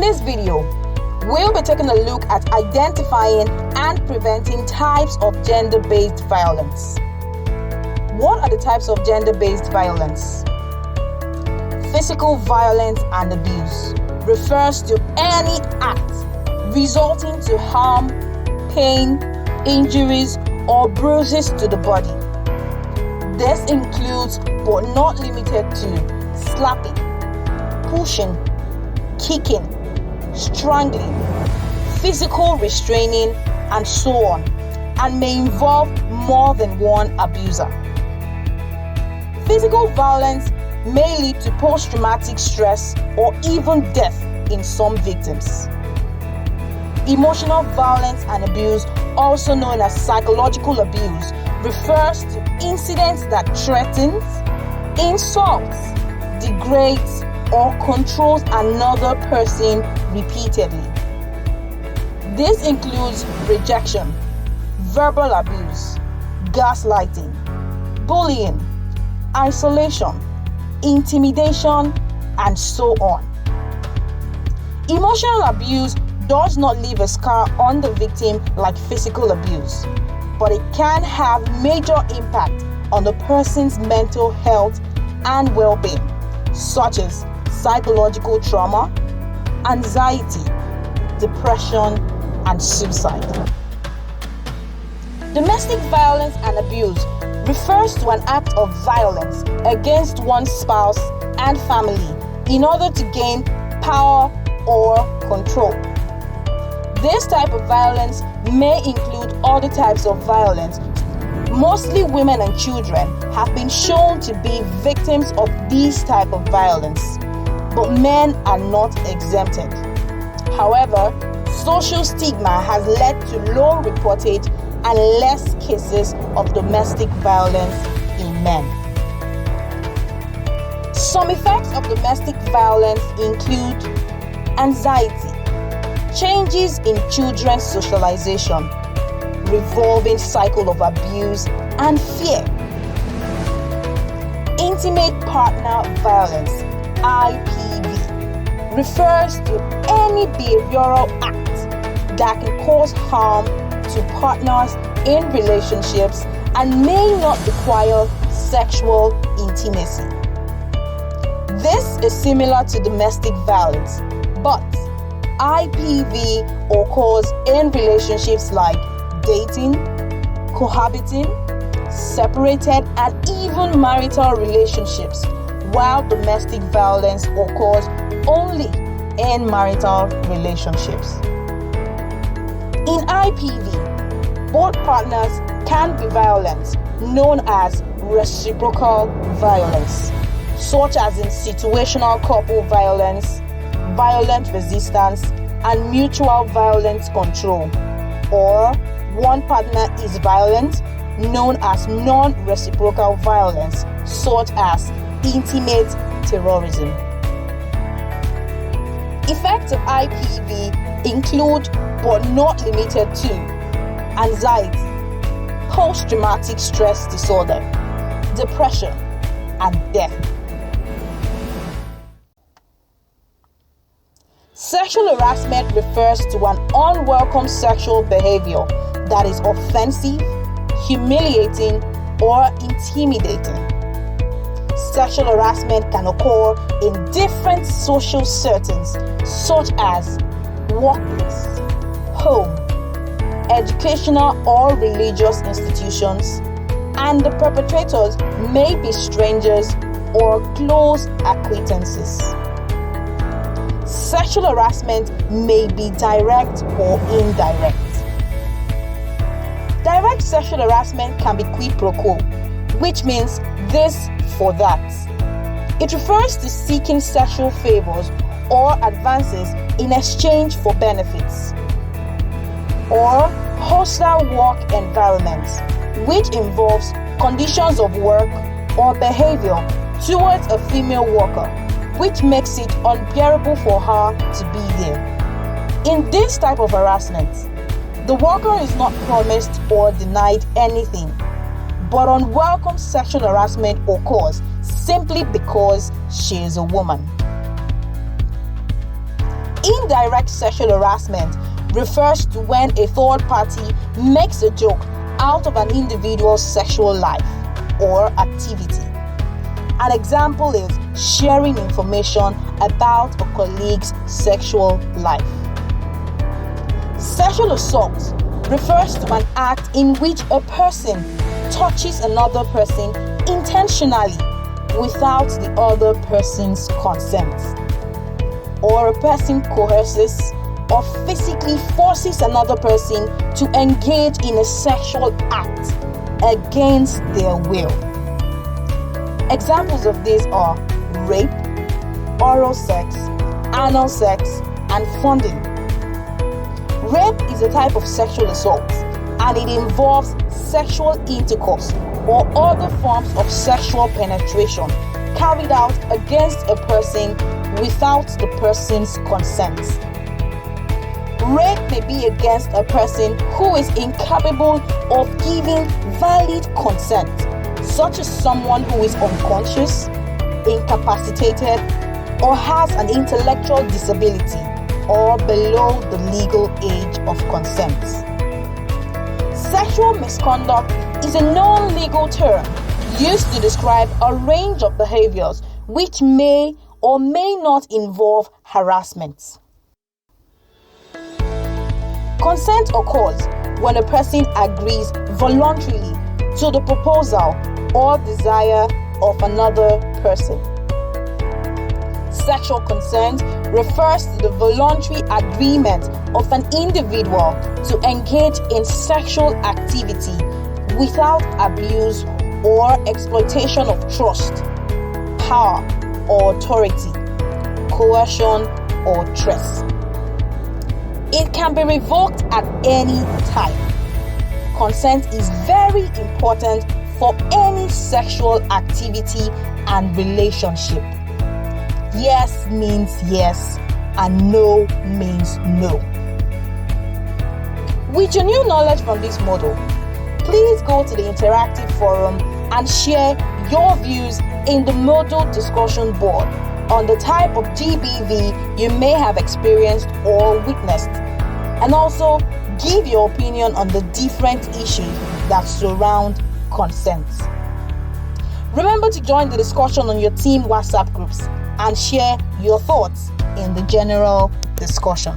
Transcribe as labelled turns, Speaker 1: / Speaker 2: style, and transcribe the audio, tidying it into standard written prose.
Speaker 1: this video, we'll be taking a look at identifying and preventing types of gender-based violence. What are the types of gender-based violence? Physical violence and abuse refers to any act resulting to harm, pain, injuries, or bruises to the body. This includes, but not limited to, slapping, pushing, kicking, strangling, physical restraining, and so on, and may involve more than one abuser. Physical violence may lead to post-traumatic stress or even death in some victims. Emotional violence and abuse, also known as psychological abuse, refers to incidents that threatens, insults, degrades, or controls another person repeatedly. This includes rejection, verbal abuse, gaslighting, bullying, isolation, intimidation, and so on. Emotional abuse does not leave a scar on the victim like physical abuse, but it can have major impact on the person's mental health and well-being, such as psychological trauma, anxiety, depression, and suicide. Domestic violence and abuse refers to an act of violence against one's spouse and family in order to gain power or control. This type of violence may include other types of violence. Mostly women and children have been shown to be victims of this type of violence, but men are not exempted. However, social stigma has led to low reportage and less cases of domestic violence in men. Some effects of domestic violence include anxiety, changes in children's socialization, revolving cycle of abuse and fear. Intimate partner violence, IPV, refers to any behavioral act that can cause harm to partners in relationships and may not require sexual intimacy. This is similar to domestic violence, but IPV occurs in relationships like dating, cohabiting, separated, and even marital relationships, while domestic violence occurs only in marital relationships. In IPV, both partners can be violent, known as reciprocal violence, such as in situational couple violence, violent resistance, and mutual violence control. Or one partner is violent, known as non-reciprocal violence, such as intimate terrorism. Effects of IPV include, but not limited to, anxiety, post-traumatic stress disorder, depression, and death. Sexual harassment refers to an unwelcome sexual behavior that is offensive, humiliating, or intimidating. Sexual harassment can occur in different social settings such as workplace, home, educational or religious institutions, and the perpetrators may be strangers or close acquaintances. Sexual harassment may be direct or indirect. Direct sexual harassment can be quid pro quo, which means this for that. It refers to seeking sexual favors or advances in exchange for benefits. Or hostile work environments, which involves conditions of work or behavior towards a female worker, which makes it unbearable for her to be there. In this type of harassment, the worker is not promised or denied anything, but unwelcome sexual harassment occurs simply because she is a woman. Indirect sexual harassment refers to when a third party makes a joke out of an individual's sexual life or activity. An example is sharing information about a colleague's sexual life. Sexual assault refers to an act in which a person touches another person intentionally without the other person's consent, or a person coerces or physically forces another person to engage in a sexual act against their will. Examples of these are rape, oral sex, anal sex, and fondling. Rape is a type of sexual assault, and it involves sexual intercourse or other forms of sexual penetration carried out against a person without the person's consent. Rape may be against a person who is incapable of giving valid consent, such as someone who is unconscious, incapacitated, or has an intellectual disability, or below the legal age of consent. Sexual misconduct is a non-legal term used to describe a range of behaviors which may or may not involve harassment. Consent occurs when a person agrees voluntarily to the proposal or desire of another person. Sexual consent refers to the voluntary agreement of an individual to engage in sexual activity without abuse or exploitation of trust, power or authority, coercion or threats. It can be revoked at any time. Consent is very important for any sexual activity and relationship. Yes means yes, and no means no. With your new knowledge from this model, please go to the interactive forum and share your views in the model discussion board on the type of GBV you may have experienced or witnessed, and also give your opinion on the different issues that surround consent. Remember to join the discussion on your team WhatsApp groups and share your thoughts in the general discussion.